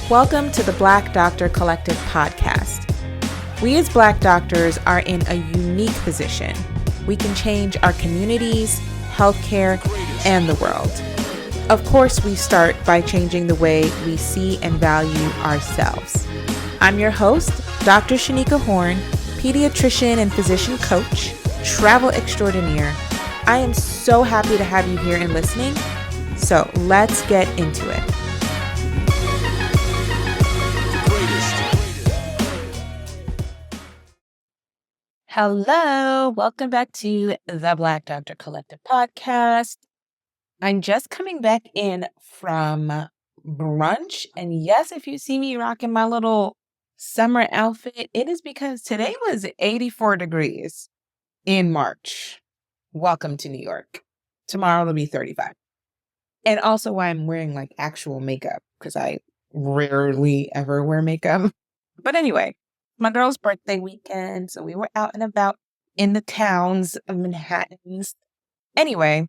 Welcome to the Black Doctor Collective podcast. We as Black doctors are in a unique position. We can change our communities, healthcare, and the world. Of course, we start by changing the way we see and value ourselves. I'm your host, Dr. Shanika Horn, pediatrician and physician coach, travel extraordinaire. I am so happy to have you here and listening. So let's get into it. Hello, welcome back to the Black Doctor Collective podcast. I'm just coming back in from brunch. And yes, if you see me rocking my little summer outfit, it is because today was 84 degrees in March. Welcome to New York. Tomorrow it'll be 35. And also why I'm wearing like actual makeup because I rarely ever wear makeup. But anyway, my girl's birthday weekend, so we were out and about in the towns of Manhattan. Anyway,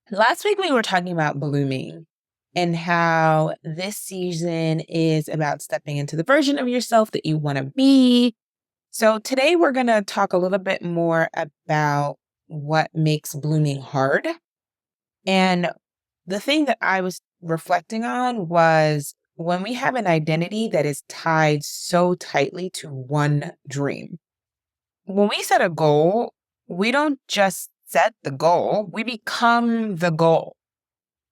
last week we were talking about blooming and how this season is about stepping into the version of yourself that you want to be. So today we're going to talk a little bit more about what makes blooming hard. And the thing that I was reflecting on was when we have an identity that is tied so tightly to one dream. When we set a goal, we don't just set the goal, we become the goal.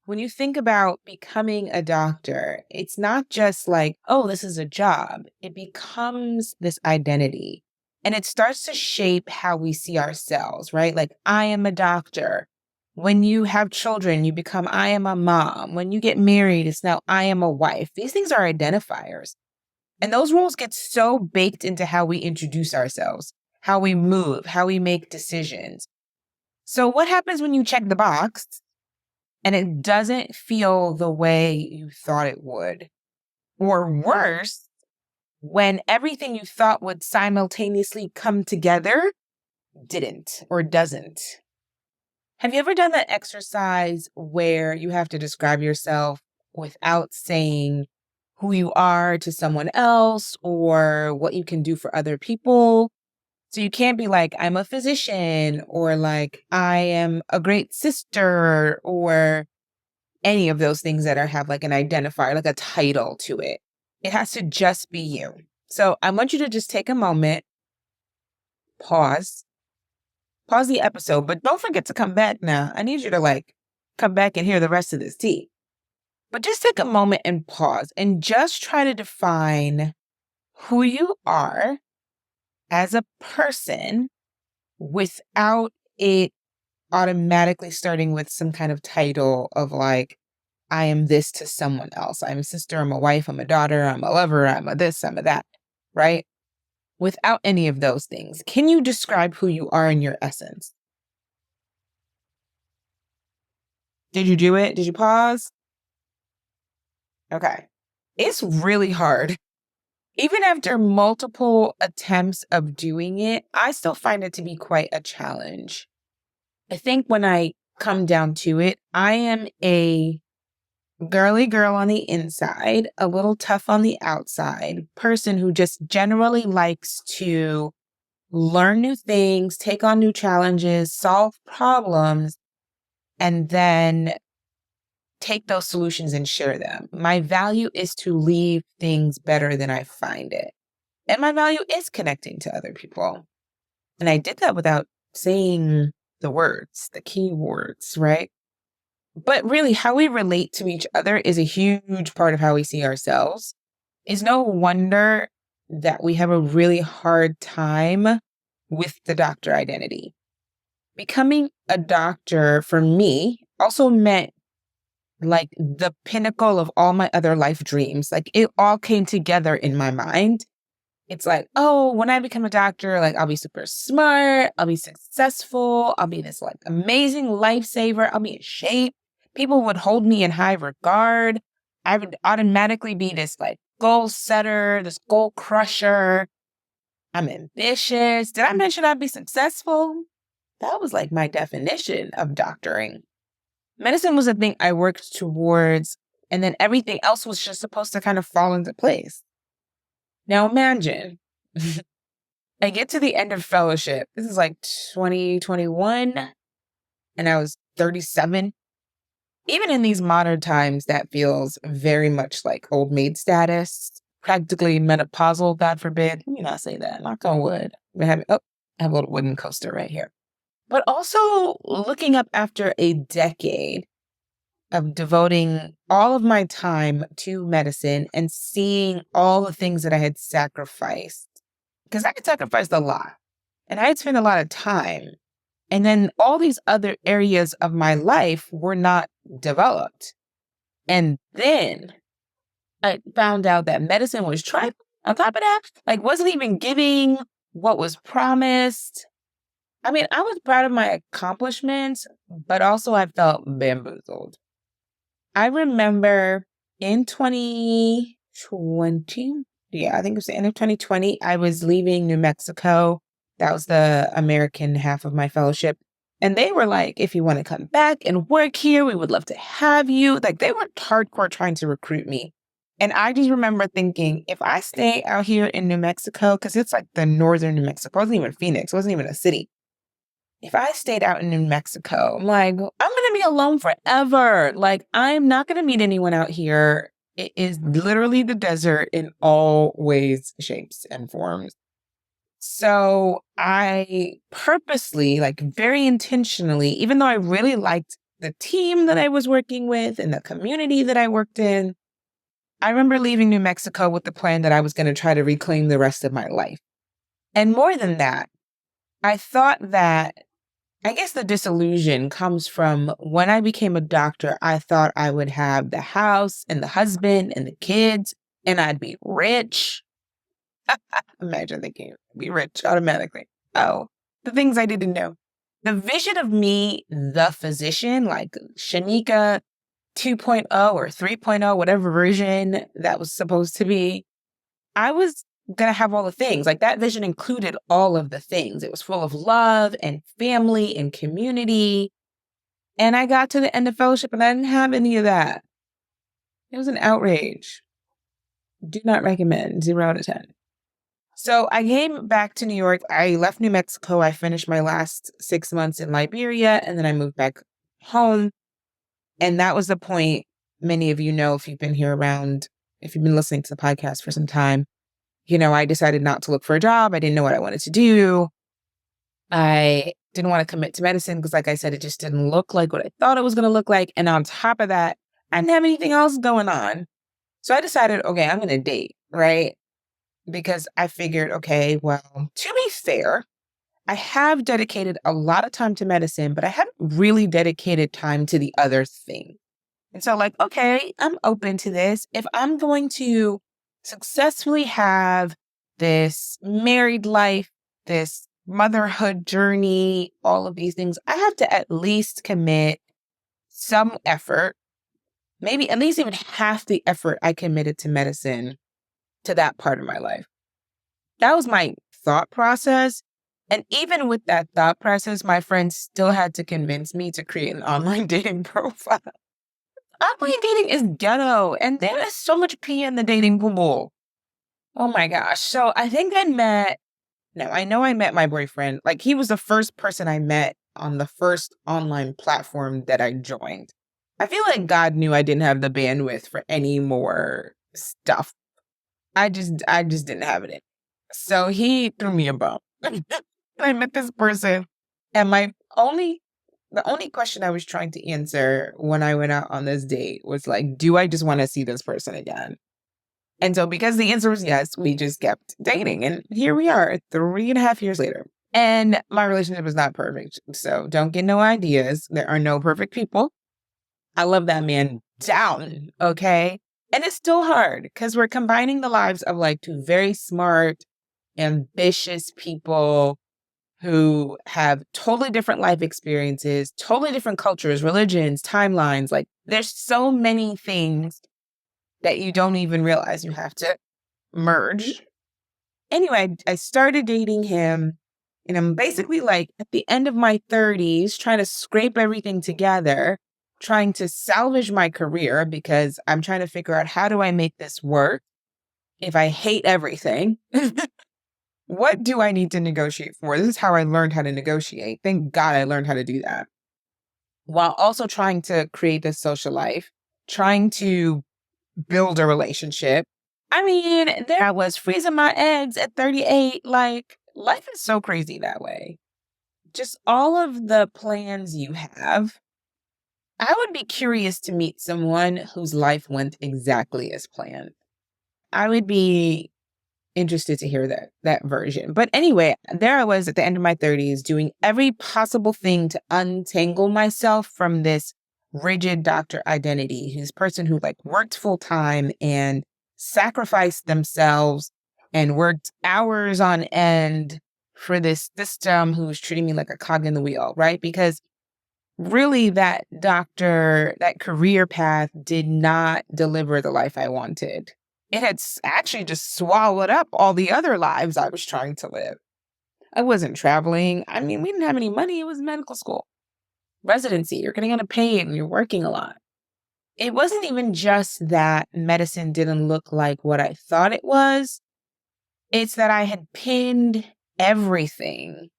When you think about becoming a doctor, it's not just like, oh, this is a job. It becomes this identity. And it starts to shape how we see ourselves, right? Like, I am a doctor. When you have children, you become, I am a mom. When you get married, it's now, I am a wife. These things are identifiers. And those roles get so baked into how we introduce ourselves, how we move, how we make decisions. So what happens when you check the box and it doesn't feel the way you thought it would? Or worse, when everything you thought would simultaneously come together didn't or doesn't. Have you ever done that exercise where you have to describe yourself without saying who you are to someone else or what you can do for other people? So you can't be like, I'm a physician, or like, I am a great sister, or any of those things that have like an identifier, like a title to it. It has to just be you. So I want you to just take a moment, pause the episode, but don't forget to come back now. I need you to like come back and hear the rest of this tea. But just take a moment and pause and just try to define who you are as a person without it automatically starting with some kind of title of like, I am this to someone else. I'm a sister, I'm a wife, I'm a daughter, I'm a lover, I'm a this, I'm a that, right? Without any of those things, can you describe who you are in your essence? Did you do it? Did you pause? Okay. It's really hard. Even after multiple attempts of doing it, I still find it to be quite a challenge. I think when I come down to it, I am a girly girl on the inside, a little tough on the outside, person who just generally likes to learn new things, take on new challenges, solve problems, and then take those solutions and share them. My value is to leave things better than I find it. And my value is connecting to other people. And I did that without saying the words, the key words, right? But really, how we relate to each other is a huge part of how we see ourselves. It's no wonder that we have a really hard time with the doctor identity. Becoming a doctor for me also meant like the pinnacle of all my other life dreams. Like it all came together in my mind. It's like, oh, when I become a doctor, like I'll be super smart, I'll be successful, I'll be this like amazing lifesaver, I'll be in shape. People would hold me in high regard. I would automatically be this like goal setter, this goal crusher. I'm ambitious. Did I mention I'd be successful? That was like my definition of doctoring. Medicine was a thing I worked towards And then everything else was just supposed to kind of fall into place. Now imagine, I get to the end of fellowship. This is like 2021, and I was 37. Even in these modern times, that feels very much like old maid status, practically menopausal, God forbid. Let me not say that. Knock on wood. I have a little wooden coaster right here. But also looking up after a decade of devoting all of my time to medicine and seeing all the things that I had sacrificed. Because I had sacrificed a lot and I had spent a lot of time. And then all these other areas of my life were not developed. And then I found out that medicine was trying on top of that, like wasn't even giving what was promised. I mean, I was proud of my accomplishments, but also I felt bamboozled. I remember in 2020, I think it was the end of 2020, I was leaving New Mexico. That was the American half of my fellowship. And they were like, if you want to come back and work here, we would love to have you. Like they were hardcore trying to recruit me. And I just remember thinking, if I stay out here in New Mexico, because it's like the northern New Mexico, it wasn't even Phoenix, it wasn't even a city. If I stayed out in New Mexico, I'm like, I'm going to be alone forever. Like, I'm not going to meet anyone out here. It is literally the desert in all ways, shapes, and forms. So I purposely, like very intentionally, even though I really liked the team that I was working with and the community that I worked in, I remember leaving New Mexico with the plan that I was going to try to reclaim the rest of my life. And more than that, I thought that I guess the disillusion comes from when I became a doctor, I thought I would have the house and the husband and the kids and I'd be rich. Imagine thinking I'd be rich automatically. Oh, the things I didn't know. The vision of me, the physician, like Shanika 2.0 or 3.0, whatever version that was supposed to be, I was going to have all the things. Like that vision included all of the things. It was full of love and family and community. And I got to the end of fellowship and I didn't have any of that. It was an outrage. Do not recommend. 0 out of 10. So I came back to New York. I left New Mexico. I finished my last 6 months in Liberia and then I moved back home. And that was the point, many of you know, if you've been here around, if you've been listening to the podcast for some time, you know, I decided not to look for a job. I didn't know what I wanted to do. I didn't want to commit to medicine because, like I said, it just didn't look like what I thought it was going to look like. And on top of that, I didn't have anything else going on. So I decided, okay, I'm going to date, right? Because I figured, okay, well, to be fair, I have dedicated a lot of time to medicine, but I haven't really dedicated time to the other thing. And so like, okay, I'm open to this. If I'm going to successfully have this married life, this motherhood journey, all of these things, I have to at least commit some effort, maybe at least even half the effort I committed to medicine to that part of my life. That was my thought process. And even with that thought process, my friends still had to convince me to create an online dating profile. Online dating is ghetto, and there is so much pee in the dating pool. Oh my gosh. So I think I know I met my boyfriend. Like he was the first person I met on the first online platform that I joined. I feel like God knew I didn't have the bandwidth for any more stuff. I just didn't have it in. So he threw me a bone. I met this person and the only question I was trying to answer when I went out on this date was like, do I just want to see this person again? And so because the answer was yes, we just kept dating. And here we are 3.5 years later. And my relationship is not perfect. So don't get no ideas. There are no perfect people. I love that man down. Okay. And it's still hard because we're combining the lives of like two very smart, ambitious people who have totally different life experiences, totally different cultures, religions, timelines. Like there's so many things that you don't even realize you have to merge. Anyway, I started dating him and I'm basically like at the end of my 30s trying to scrape everything together. trying to salvage my career because I'm trying to figure out how do I make this work if I hate everything. What do I need to negotiate for? This is how I learned how to negotiate. Thank God I learned how to do that. While also trying to create this social life, trying to build a relationship. I mean, there I was freezing my eggs at 38. Like, life is so crazy that way. Just all of the plans you have. I would be curious to meet someone whose life went exactly as planned. I would be interested to hear that version. But anyway, there I was at the end of my 30s doing every possible thing to untangle myself from this rigid doctor identity, who's person who like worked full time and sacrificed themselves and worked hours on end for this system who was treating me like a cog in the wheel, right? Because really that career path did not deliver the life I wanted. It had actually just swallowed up all the other lives I was trying to live. I wasn't traveling. I mean, we didn't have any money. It was medical school. Residency, you're getting unpaid and you're working a lot. It wasn't even just that medicine didn't look like what I thought it was. It's that I had pinned everything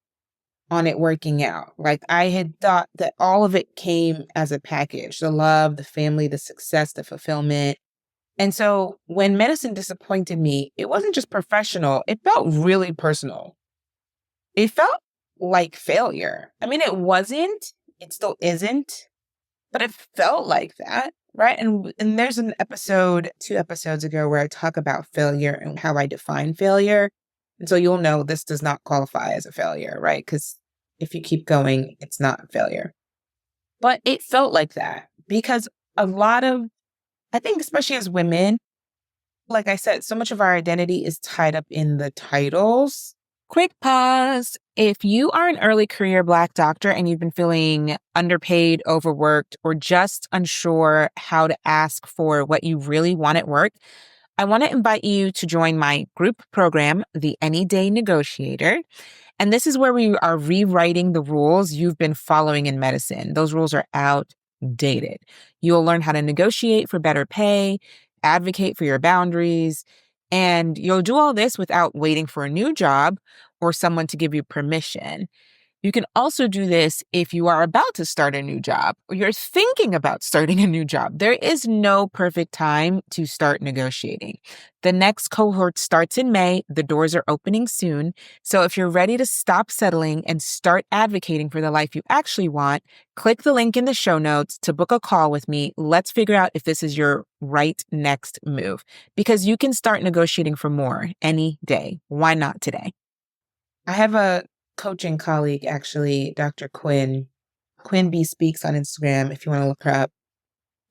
on it working out. Like I had thought that all of it came as a package, the love, the family, the success, the fulfillment. And so when medicine disappointed me, it wasn't just professional, it felt really personal. It felt like failure. I mean, it wasn't, it still isn't, but it felt like that, right? And there's an episode, 2 episodes ago, where I talk about failure and how I define failure. And so you'll know this does not qualify as a failure, right? Because if you keep going, it's not a failure. But it felt like that because I think especially as women, like I said, so much of our identity is tied up in the titles. Quick pause. If you are an early career Black doctor and you've been feeling underpaid, overworked, or just unsure how to ask for what you really want at work, I want to invite you to join my group program, the Any Day Negotiator. And this is where we are rewriting the rules you've been following in medicine. Those rules are outdated. You'll learn how to negotiate for better pay, advocate for your boundaries, and you'll do all this without waiting for a new job or someone to give you permission. You can also do this if you are about to start a new job or you're thinking about starting a new job. There is no perfect time to start negotiating. The next cohort starts in May. The doors are opening soon. So if you're ready to stop settling and start advocating for the life you actually want, click the link in the show notes to book a call with me. Let's figure out if this is your right next move, because you can start negotiating for more any day. Why not today? I have a coaching colleague, actually, Dr. Quinn. Quinn B Speaks on Instagram, if you want to look her up.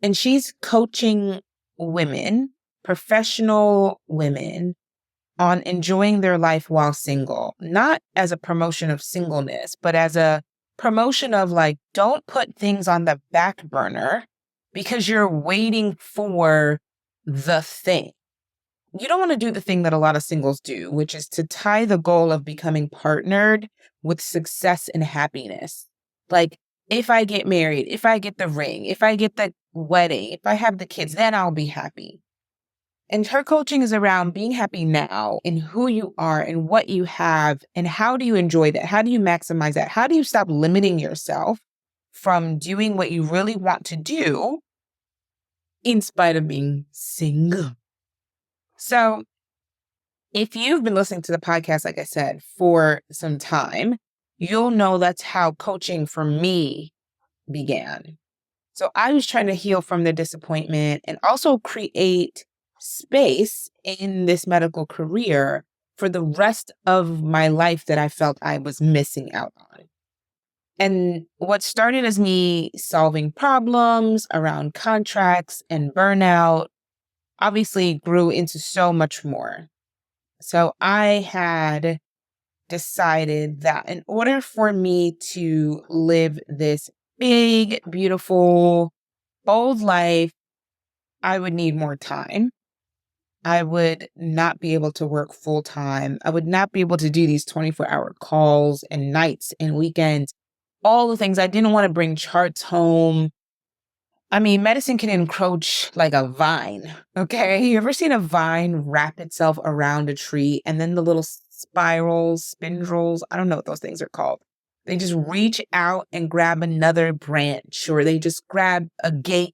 And she's coaching women, professional women, on enjoying their life while single, not as a promotion of singleness, but as a promotion of like, don't put things on the back burner because you're waiting for the thing. You don't want to do the thing that a lot of singles do, which is to tie the goal of becoming partnered with success and happiness. Like, if I get married, if I get the ring, if I get the wedding, if I have the kids, then I'll be happy. And her coaching is around being happy now in who you are and what you have and how do you enjoy that? How do you maximize that? How do you stop limiting yourself from doing what you really want to do in spite of being single? So if you've been listening to the podcast, like I said, for some time, you'll know that's how coaching for me began. So I was trying to heal from the disappointment and also create space in this medical career for the rest of my life that I felt I was missing out on. And what started as me solving problems around contracts and burnout obviously grew into so much more. So I had decided that in order for me to live this big, beautiful, bold life, I would need more time. I would not be able to work full time. I would not be able to do these 24-hour calls and nights and weekends, all the things. I didn't want to bring charts home. I mean, medicine can encroach like a vine. Okay. You ever seen a vine wrap itself around a tree and then the little spirals, spindles, I don't know what those things are called. They just reach out and grab another branch, or they just grab a gate,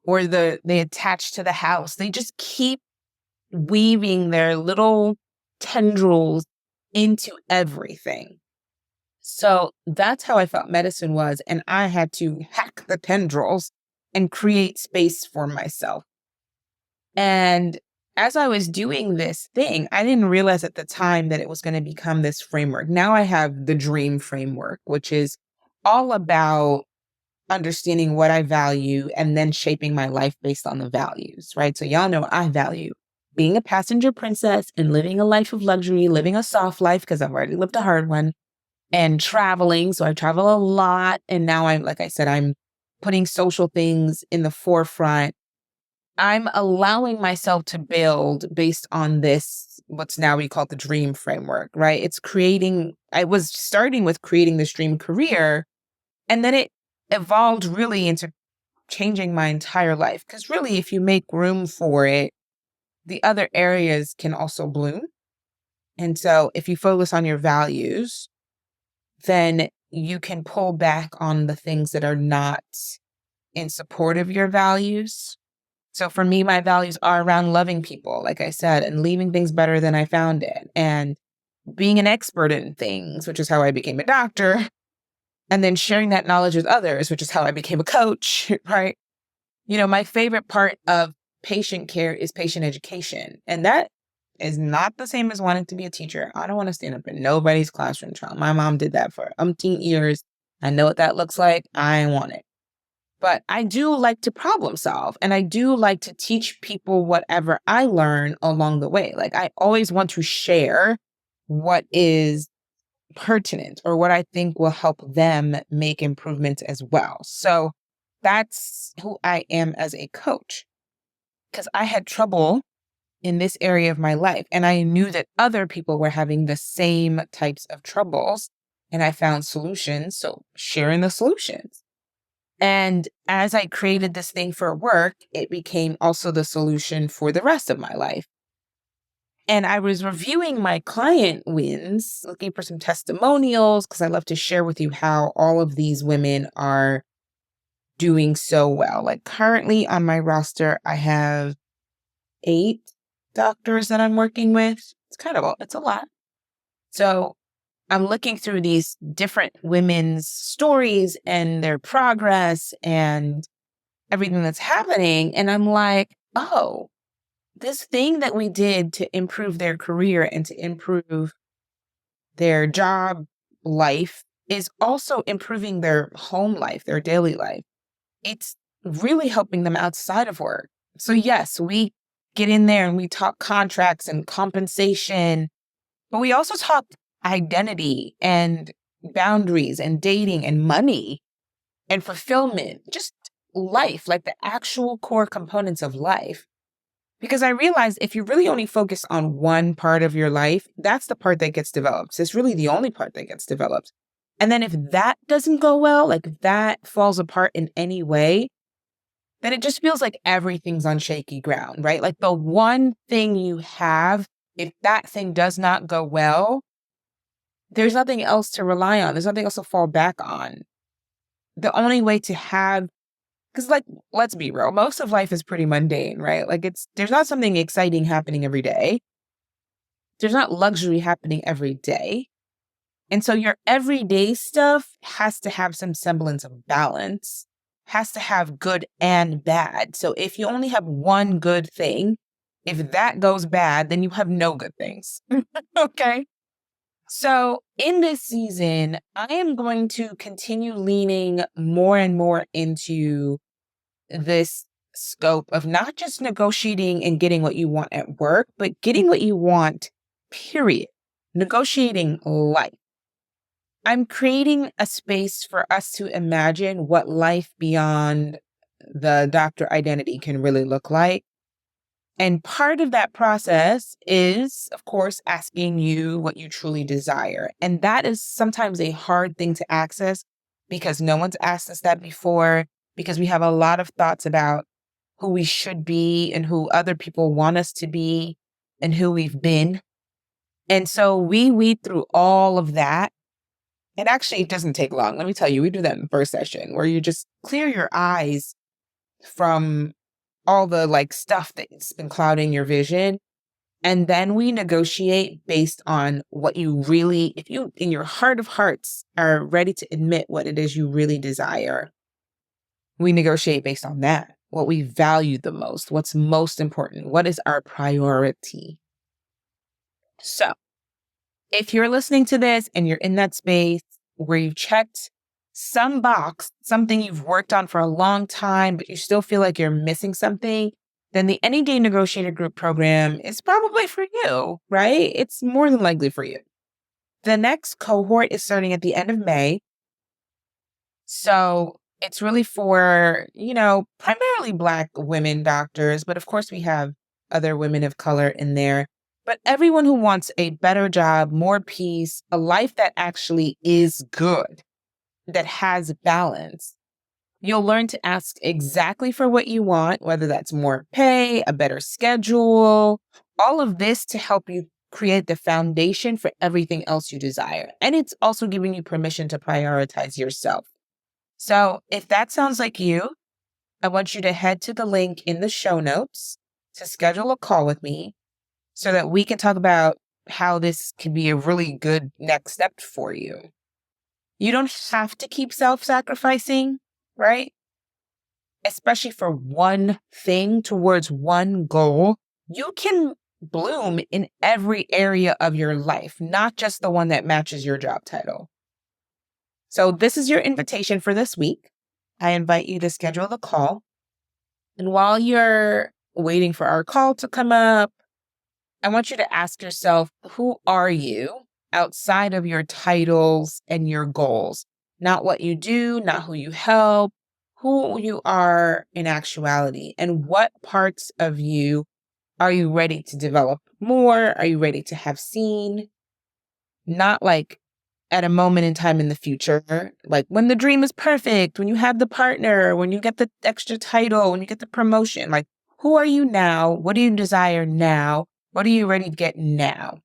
or they attach to the house. They just keep weaving their little tendrils into everything. So that's how I felt medicine was. And I had to hack the tendrils and create space for myself. And as I was doing this thing, I didn't realize at the time that it was going to become this framework. Now I have the dream framework, which is all about understanding what I value and then shaping my life based on the values, right? So y'all know I value being a passenger princess and living a life of luxury, living a soft life because I've already lived a hard one, and traveling. So I travel a lot. And now like I said, I'm putting social things in the forefront. I'm allowing myself to build based on this, what's now we call the dream framework, right? I was starting with creating this dream career, and then it evolved really into changing my entire life. Because really, if you make room for it, the other areas can also bloom. And so if you focus on your values, then you can pull back on the things that are not in support of your values. So for me, my values are around loving people, like I said, and leaving things better than I found it, and being an expert in things, which is how I became a doctor, and then sharing that knowledge with others, which is how I became a coach, right? My favorite part of patient care is patient education. And that is not the same as wanting to be a teacher. I don't want to stand up in nobody's classroom trial. My mom did that for umpteen years. I know what that looks like. I want it. But I do like to problem solve, and I do like to teach people whatever I learn along the way. Like, I always want to share what is pertinent or what I think will help them make improvements as well. So that's who I am as a coach, because I had trouble in this area of my life, and I knew that other people were having the same types of troubles, and I found solutions. So sharing the solutions. And as I created this thing for work, it became also the solution for the rest of my life. And I was reviewing my client wins, looking for some testimonials, because I love to share with you how all of these women are doing so well. Like, currently on my roster, I have 8 doctors that I'm working with. It's a lot. So I'm looking through these different women's stories and their progress and everything that's happening. And I'm like, oh, this thing that we did to improve their career and to improve their job life is also improving their home life, their daily life. It's really helping them outside of work. So yes, we get in there and we talk contracts and compensation, but we also talk identity and boundaries and dating and money and fulfillment, just life, like the actual core components of life. Because I realized if you really only focus on one part of your life, that's the part that gets developed. So it's really the only part that gets developed. And then if that doesn't go well, like if that falls apart in any way, then it just feels like everything's on shaky ground, right? Like the one thing you have, if that thing does not go well, there's nothing else to rely on. There's nothing else to fall back on. The only way to have, because like, let's be real, most of life is pretty mundane, right? Like there's not something exciting happening every day. There's not luxury happening every day. And so your everyday stuff has to have some semblance of balance, has to have good and bad. So if you only have one good thing, if that goes bad, then you have no good things. Okay. So in this season, I am going to continue leaning more and more into this scope of not just negotiating and getting what you want at work, but getting what you want, period. Negotiating life. I'm creating a space for us to imagine what life beyond the doctor identity can really look like. And part of that process is, of course, asking you what you truly desire. And that is sometimes a hard thing to access because no one's asked us that before, because we have a lot of thoughts about who we should be and who other people want us to be and who we've been. And so we weed through all of that. And actually, it doesn't take long. Let me tell you, we do that in the first session where you just clear your eyes from all the stuff that's been clouding your vision. And then we negotiate based on what you really, if you in your heart of hearts are ready to admit what it is you really desire, we negotiate based on that, what we value the most, what's most important, what is our priority. So if you're listening to this and you're in that space where you've checked some box, something you've worked on for a long time, but you still feel like you're missing something, then the Any Day Negotiator Group program is probably for you, right? It's more than likely for you. The next cohort is starting at the end of May. So it's really for, primarily Black women doctors, but of course we have other women of color in there. But everyone who wants a better job, more peace, a life that actually is good, that has balance. You'll learn to ask exactly for what you want, whether that's more pay, a better schedule, all of this to help you create the foundation for everything else you desire. And it's also giving you permission to prioritize yourself. So if that sounds like you, I want you to head to the link in the show notes to schedule a call with me so that we can talk about how this can be a really good next step for you. You don't have to keep self-sacrificing, right? Especially for one thing towards one goal. You can bloom in every area of your life, not just the one that matches your job title. So this is your invitation for this week. I invite you to schedule the call. And while you're waiting for our call to come up, I want you to ask yourself, who are you outside of your titles and your goals? Not what you do, not who you help, who you are in actuality, and what parts of you are you ready to develop more? Are you ready to have seen? Not at a moment in time in the future, like when the dream is perfect, when you have the partner, when you get the extra title, when you get the promotion. Who are you now? What do you desire now? What are you ready to get now?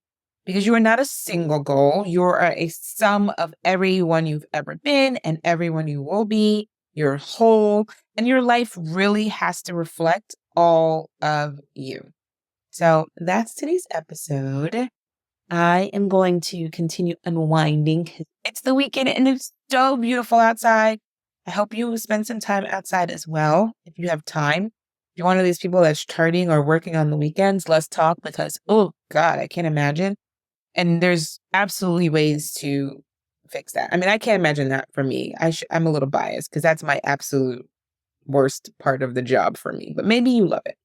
Because you are not a single goal. You are a sum of everyone you've ever been and everyone you will be. You're whole, and your life really has to reflect all of you. So that's today's episode. I am going to continue unwinding. It's the weekend and it's so beautiful outside. I hope you spend some time outside as well if you have time. If you're one of these people that's charting or working on the weekends, let's talk because, oh God, I can't imagine. And there's absolutely ways to fix that. I mean, I can't imagine that for me. I'm a little biased because that's my absolute worst part of the job for me. But maybe you love it.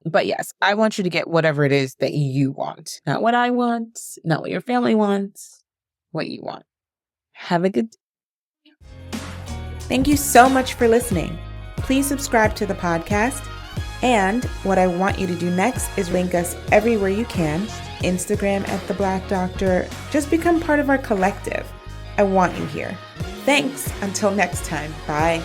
But yes, I want you to get whatever it is that you want. Not what I want, not what your family wants, what you want. Have a good day. Thank you so much for listening. Please subscribe to the podcast. And what I want you to do next is link us everywhere you can. Instagram at The Black Doctor. Just become part of our collective. I want you here. Thanks. Until next time. Bye.